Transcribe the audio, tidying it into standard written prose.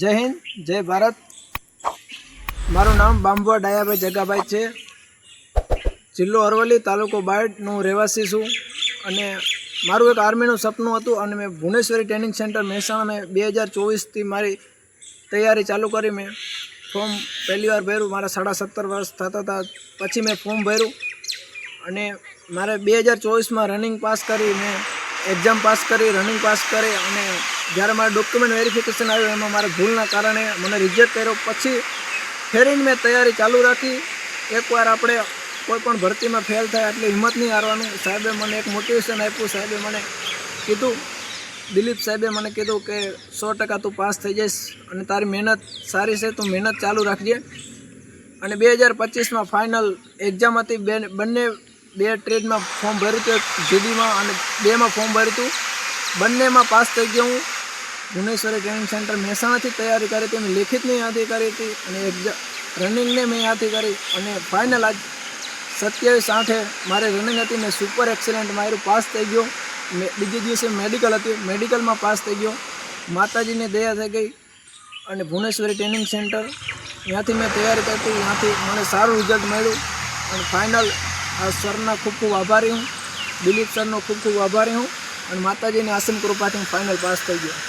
जय हिंद जय भारत। मारू नाम बांबुआ डायाभाई जगाभाई है। जिल्लो अरवली तालुको बायडनो રહેવાસી छूँ અને મારું એક આર્મીનું સપનું હતું અને મેં ભુવનેશ્વરી ટ્રેનિંગ સેન્ટર મહેસાણા में 2024 મારી તૈયારી ચાલુ કરી। મેં ફોર્મ પહેલી વાર ભર્યું, મારા 17.5 વર્ષ થતા હતા પછી મેં ફોર્મ ભર્યું અને મારે 2024 રનિંગ પાસ કરી, મેં એક્ઝામ પાસ કરી, રનિંગ પાસ કરી અને જ્યારે મારા ડોક્યુમેન્ટ વેરિફિકેશન આવ્યું એમાં મારા ભૂલના કારણે મને રિજેક્ટ કર્યો। પછી ફેરીને મેં તૈયારી ચાલુ રાખી। એકવાર આપણે कोईपण भर्ती में फेल थाय एटले हिम्मत नहीं हारवानुं। साहेबे मने एक मोटिवेशन आप्युं। साहेबे मने कीधुं, दिलीप साहेबे मने कीधुं के 100% तू पास थई जईश अने तारी मेहनत सारी छे, तू मेहनत चालू राखजे। अने 2025 में फाइनल एक्जाम हती। बंने बे ट्रेड में फॉर्म भर्युं हतुं, जीडी में अने 2 में फॉर्म भर्युं हतुं। बंने में पास थई गयो हूँ। भुवनेश्वरी ट्रेनिंग सेंटर महेसाणा थी तैयारी करी थी। मैं लिखित ने याद करी थी अने रनिंग ने मैं याद करी अने फाइनल आज 27/8 मारे रनिंग थी। मैं सुपर एक्सिलेंट मारू, पास थी गयो। बीजे दिवसे मेडिकल थी, मेडिकल में पास थी गयो। माताजी ने दया थी गई और भुवनेश्वरी ट्रेनिंग सेंटर यहाँ मैं तैयारी करती, यहाँ मैंने सारू रिजल्ट मळ्युं और फाइनल आ सरना खूब खूब आभारी हूँ। दिलीप सरनो खूब खूब आभारी हूँ और माताजी ने आसीम कृपाथी फाइनल पास थी गयो।